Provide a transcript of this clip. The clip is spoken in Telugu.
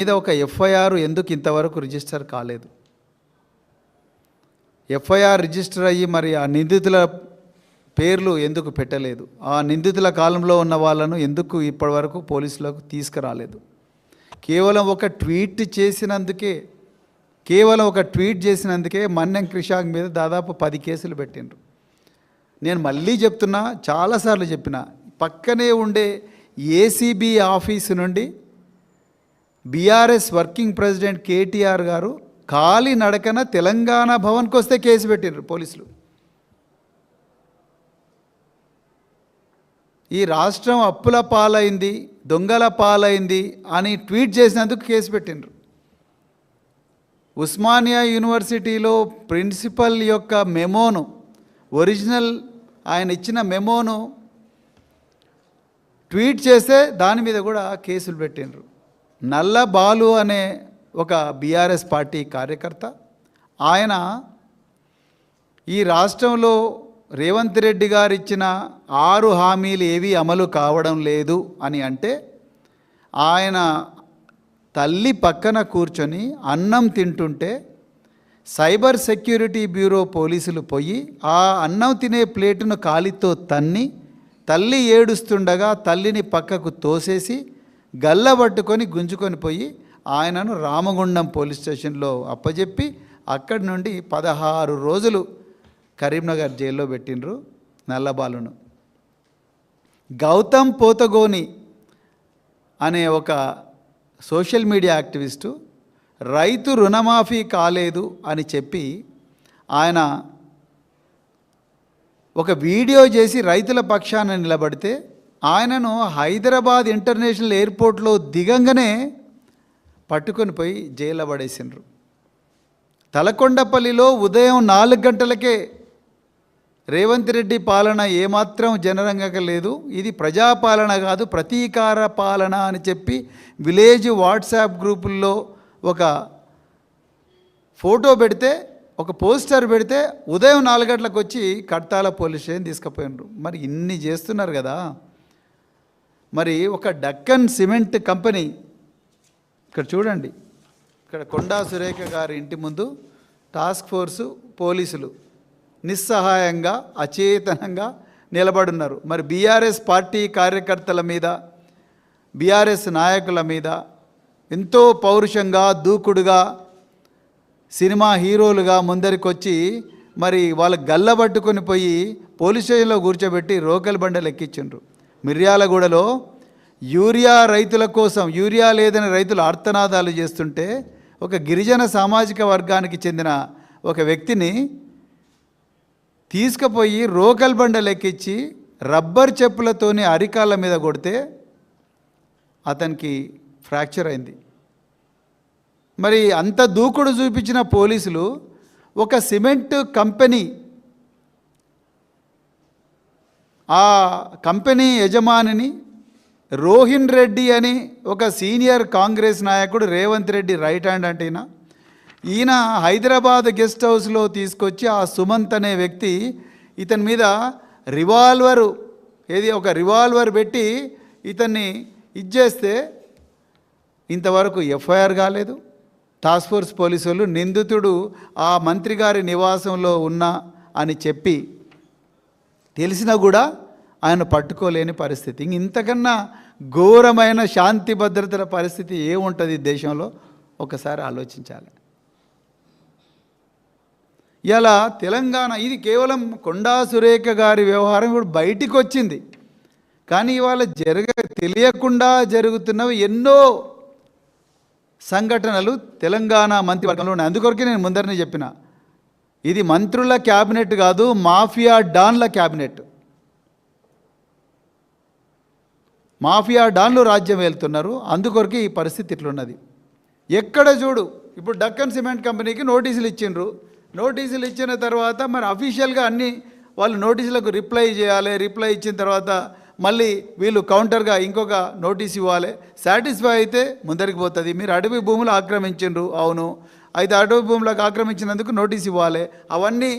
మీద ఒక ఎఫ్ఐఆర్ ఎందుకు ఇంతవరకు రిజిస్టర్ కాలేదు? ఎఫ్ఐఆర్ రిజిస్టర్ అయ్యి మరి ఆ నిందితుల పేర్లు ఎందుకు పెట్టలేదు? ఆ నిందితుల కాలంలో ఉన్న వాళ్ళను ఎందుకు ఇప్పటివరకు పోలీసులకు తీసుకురాలేదు? కేవలం ఒక ట్వీట్ చేసినందుకే మన్యం క్రిషాంక్ మీద దాదాపు 10 కేసులు పెట్టిండ్రు. నేను మళ్ళీ చెప్తున్నా, చాలాసార్లు చెప్పిన, పక్కనే ఉండే ఏసీబీ ఆఫీసు నుండి బీఆర్ఎస్ వర్కింగ్ ప్రెసిడెంట్ కేటీఆర్ గారు ఖాళీ నడకన తెలంగాణ భవన్కి వస్తే కేసు పెట్టిండ్రు పోలీసులు. ఈ రాష్ట్రం అప్పుల పాలైంది, దొంగల పాలైంది అని ట్వీట్ చేసినందుకు కేసు పెట్టిండ్రు. ఉస్మానియా యూనివర్సిటీలో ప్రిన్సిపల్ యొక్క మెమోను, ఒరిజినల్ ఆయన ఇచ్చిన మెమోను ట్వీట్ చేస్తే దాని మీద కూడా కేసులు పెట్టిండ్రు. నల్ల బాలు అనే ఒక బీఆర్ఎస్ పార్టీ కార్యకర్త, ఆయన ఈ రాష్ట్రంలో రేవంత్ రెడ్డి గారు ఇచ్చిన 6 హామీలు ఏవి అమలు కావడం లేదు అని అంటే, ఆయన తల్లి పక్కన కూర్చొని అన్నం తింటుంటే సైబర్ సెక్యూరిటీ బ్యూరో పోలీసులు పోయి ఆ అన్నం తినే ప్లేటును కాలితో తన్ని, తల్లి ఏడుస్తుండగా తల్లిని పక్కకు తోసేసి గల్లబట్టుకొని గుంజుకొని పోయి ఆయనను రామగుండం పోలీస్ స్టేషన్లో అప్పజెప్పి అక్కడి నుండి 16 రోజులు కరీంనగర్ జైల్లో పెట్టిండ్రు నల్లబాలును. గౌతమ్ పోతగోని అనే ఒక సోషల్ మీడియా యాక్టివిస్టు రైతు రుణమాఫీ కాలేదు అని చెప్పి ఆయన ఒక వీడియో చేసి రైతుల పక్షాన నిలబడితే ఆయనను హైదరాబాద్ ఇంటర్నేషనల్ ఎయిర్పోర్ట్లో దిగంగానే పట్టుకొని పోయి జైల్లో పడేసిండ్రు. తలకొండపల్లిలో ఉదయం 4 గంటలకే రేవంత్ రెడ్డి పాలన ఏమాత్రం జనరంగక లేదు, ఇది ప్రజాపాలన కాదు ప్రతీకార పాలన అని చెప్పి విలేజ్ వాట్సాప్ గ్రూపుల్లో ఒక ఫోటో పెడితే, ఒక పోస్టర్ పెడితే ఉదయం 4 గంటలకు వచ్చి కడతాల పోలీస్ స్టేషన్ తీసుకుపోయినారు. మరి ఇన్ని చేస్తున్నారు కదా. మరి ఒక డక్కన్ సిమెంట్ కంపెనీ, ఇక్కడ చూడండి, ఇక్కడ కొండా సురేఖ గారి ఇంటి ముందు టాస్క్ ఫోర్సు పోలీసులు నిస్సహాయంగా అచేతనంగా నిలబడున్నారు. మరి బీఆర్ఎస్ పార్టీ కార్యకర్తల మీద, బీఆర్ఎస్ నాయకుల మీద ఎంతో పౌరుషంగా దూకుడుగా సినిమా హీరోలుగా ముందరికొచ్చి మరి వాళ్ళ గల్లబట్టుకొని పోయి పోలీస్ స్టేషన్లో కూర్చోబెట్టి రోకల్ బండలు ఎక్కించిండ్రు. మిర్యాలగూడలో యూరియా రైతుల కోసం, యూరియా లేదని రైతులు ఆర్తనాదాలు చేస్తుంటే ఒక గిరిజన సామాజిక వర్గానికి చెందిన ఒక వ్యక్తిని తీసుకుపోయి రోకల్ బండలు ఎక్కించి రబ్బర్ చెప్పులతోని అరికాళ్ళ మీద కొడితే అతనికి ఫ్రాక్చర్ అయింది. మరి అంత దూకుడు చూపించిన పోలీసులు ఒక సిమెంట్ కంపెనీ, ఆ కంపెనీ యజమానిని రోహిన్ రెడ్డి అని ఒక సీనియర్ కాంగ్రెస్ నాయకుడు, రేవంత్ రెడ్డి రైట్ హ్యాండ్ అంటే ఈయన హైదరాబాద్ గెస్ట్ హౌస్లో తీసుకొచ్చి ఆ సుమంత్ అనే వ్యక్తి ఇతని మీద ఒక రివాల్వర్ పెట్టి ఇతన్ని ఇచ్చేస్తే ఇంతవరకు ఎఫ్ఐఆర్ కాలేదు. టాస్క్ ఫోర్స్ పోలీసులు నిందితుడు ఆ మంత్రి గారి నివాసంలో ఉన్నా అని చెప్పి తెలిసినా కూడా ఆయన పట్టుకోలేని పరిస్థితి. ఇంతకన్నా ఘోరమైన శాంతి భద్రతల పరిస్థితి ఏముంటుంది దేశంలో? ఒకసారి ఆలోచించాలి. ఇలా తెలంగాణ, ఇది కేవలం కొండా సురేఖ గారి వ్యవహారం కూడా బయటికి వచ్చింది, కానీ ఇవాళ తెలియకుండా జరుగుతున్నవి ఎన్నో సంఘటనలు తెలంగాణ మంత్రివర్గంలో ఉన్నాయి. అందుకొరకే నేను ముందరనే చెప్పిన, ఇది మంత్రుల క్యాబినెట్ కాదు, మాఫియా డాన్ల క్యాబినెట్. మాఫియా డాన్లు రాజ్యం వెళ్తున్నారు. అందుకొరకే ఈ పరిస్థితి ఇట్లున్నది. ఎక్కడ చూడు, ఇప్పుడు డక్కన్ సిమెంట్ కంపెనీకి నోటీసులు ఇచ్చిండ్రు. నోటీసులు ఇచ్చిన తర్వాత మరి అఫీషియల్గా అన్ని వాళ్ళు నోటీసులకు రిప్లై చేయాలి. రిప్లై ఇచ్చిన తర్వాత మళ్ళీ వీళ్ళు కౌంటర్గా ఇంకొక నోటీస్ ఇవ్వాలి. సాటిస్ఫై అయితే ముందరికి పోతుంది. మీరు అటవీ భూములు ఆక్రమించిండ్రు, అవును, అయితే అటవీ భూములకు ఆక్రమించినందుకు నోటీస్ ఇవ్వాలి. అవన్నీ